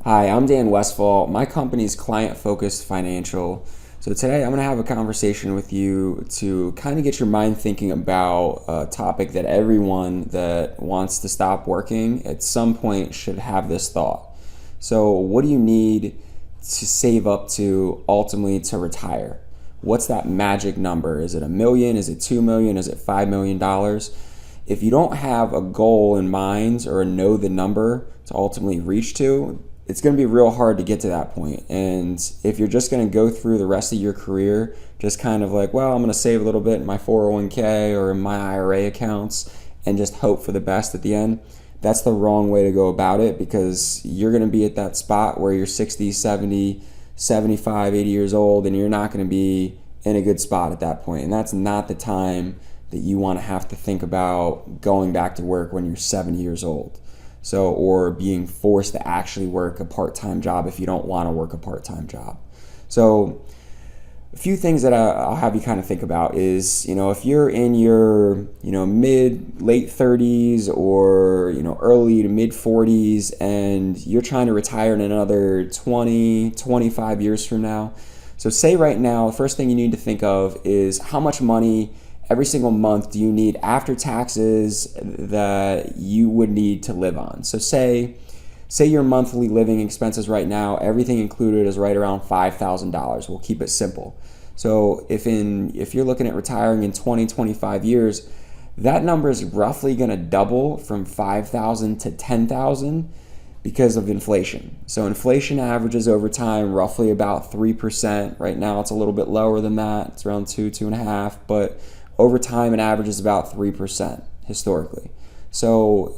Hi, I'm Dan Westfall. My company is Client Focused Financial. So today I'm going to have a conversation with you to kind of get your mind thinking about a topic that everyone that wants to stop working at some point should have this thought. So what do you need to save up to ultimately to retire? What's that magic number? Is it a million? Is it 2 million? Is it $5 million? If you don't have a goal in mind or know the number to ultimately reach to, it's going to be real hard to get to that point. And if you're just going to go through the rest of your career just kind of like, well, I'm going to save a little bit in my 401k or in my IRA accounts and just hope for the best at the end, that's the wrong way to go about it, because you're going to be at that spot where you're 60, 70, 75, 80 years old, and you're not going to be in a good spot at that point. And that's not the time that you want to have to think about going back to work when you're 70 years old. So, or being forced to actually work a part-time job if you don't want to work a part-time job. So a few things that I'll have you kind of think about is, if you're in your, late 30s or, early to mid 40s and you're trying to retire in another 20, 25 years from now. So say right now, the first thing you need to think of is how much money every single month do you need after taxes that you would need to live on. So say your monthly living expenses right now, everything included, is right around $5,000. We'll keep it simple. So if you're looking at retiring in 20, 25 years, that number is roughly going to double from 5,000 to 10,000 because of inflation. So inflation averages over time roughly about 3%. Right now it's a little bit lower than that. It's around 2.5%, but over time it averages about 3% historically. So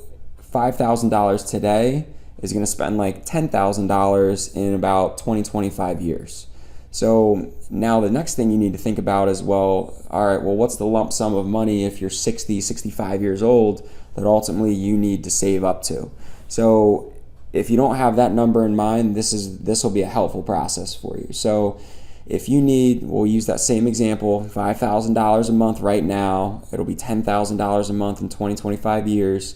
$5,000 today is going to spend like $10,000 in about 20, 25 years. So now the next thing you need to think about is, what's the lump sum of money if you're 60, 65 years old that ultimately you need to save up to? So if you don't have that number in mind, this will be a helpful process for you. So if you need, we'll use that same example, $5,000 a month right now, it'll be $10,000 a month in 20, 25 years.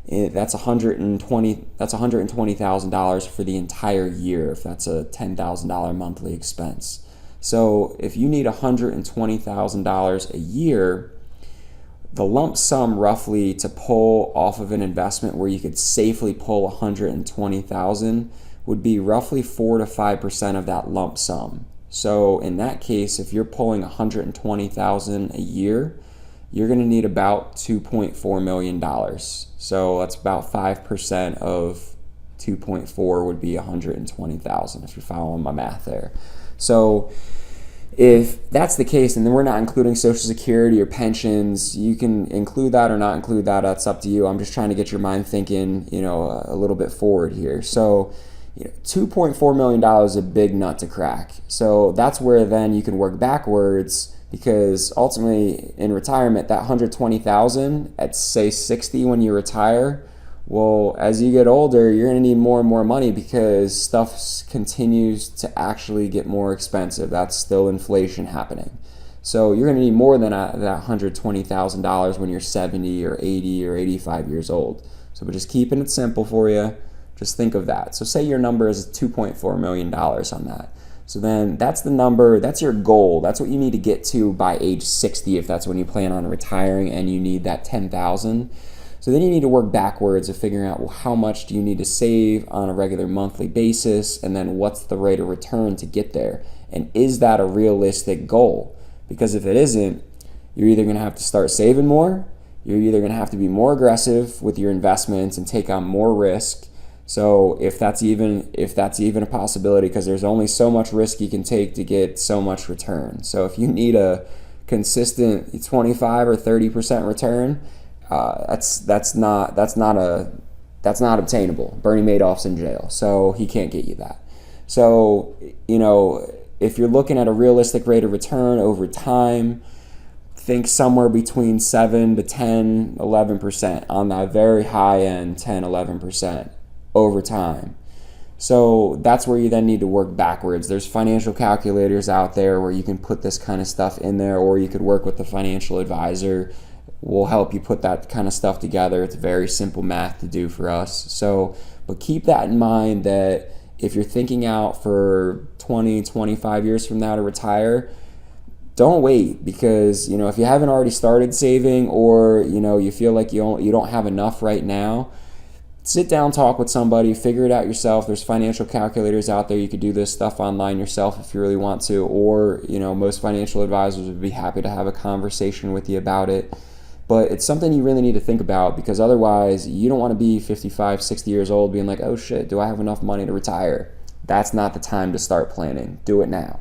That's $120,000 for the entire year if that's a $10,000 monthly expense. So if you need $120,000 a year, the lump sum roughly to pull off of an investment where you could safely pull $120,000 would be roughly 4 to 5% of that lump sum. So in that case, if you're pulling $120,000 a year, you're going to need about $2.4 million. So that's about 5% of 2.4 would be $120,000 if you're following my math there. So if that's the case, and then we're not including Social Security or pensions, you can include that or not include that. That's up to you. I'm just trying to get your mind thinking, a little bit forward here. So $2.4 million is a big nut to crack. So that's where then you can work backwards, because ultimately in retirement, that $120,000 at say 60 when you retire, well, as you get older, you're going to need more and more money because stuff continues to actually get more expensive. That's still inflation happening. So you're going to need more than that $120,000 when you're 70 or 80 or 85 years old. So we're just keeping it simple for you. Just think of that. So say your number is $2.4 million on that. So then that's the number, that's your goal. That's what you need to get to by age 60 if that's when you plan on retiring and you need that $10,000. So then you need to work backwards of figuring out, how much do you need to save on a regular monthly basis, and then what's the rate of return to get there? And is that a realistic goal? Because if it isn't, you're either going to have to start saving more, you're either going to have to be more aggressive with your investments and take on more risk. So if that's even a possibility, because there's only so much risk you can take to get so much return. So if you need a consistent 25 or 30% return, that's not obtainable. Bernie Madoff's in jail, so he can't get you that. So if you're looking at a realistic rate of return over time, think somewhere between 7 to 10, 11% on that very high end, 10, 11%. Over time. So that's where you then need to work backwards. There's financial calculators out there where you can put this kind of stuff in there, or you could work with the financial advisor. We'll help you put that kind of stuff together. It's very simple math to do for us. So, but keep that in mind that if you're thinking out for 20, 25 years from now to retire, don't wait, because if you haven't already started saving, or you feel like you don't have enough right now, sit down, talk with somebody, figure it out yourself. There's financial calculators out there. You could do this stuff online yourself if you really want to, or most financial advisors would be happy to have a conversation with you about it. But it's something you really need to think about, because otherwise you don't want to be 55, 60 years old being like, oh shit, do I have enough money to retire? That's not the time to start planning. Do it now.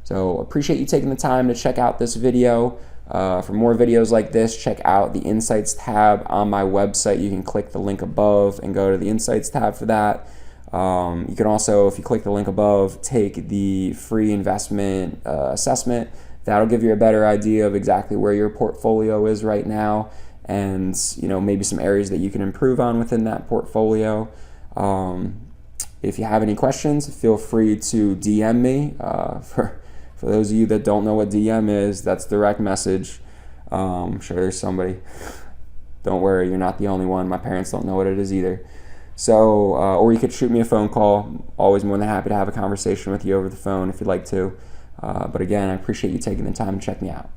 So appreciate you taking the time to check out this video. For more videos like this, check out the Insights tab on my website. You can click the link above and go to the Insights tab for that. You can also, if you click the link above, take the free investment assessment. That'll give you a better idea of exactly where your portfolio is right now, and maybe some areas that you can improve on within that portfolio. If you have any questions, feel free to DM me. For those of you that don't know what DM is, that's direct message. I'm sure there's somebody. Don't worry, you're not the only one. My parents don't know what it is either. So, or you could shoot me a phone call. Always more than happy to have a conversation with you over the phone if you'd like to. But again, I appreciate you taking the time to check me out.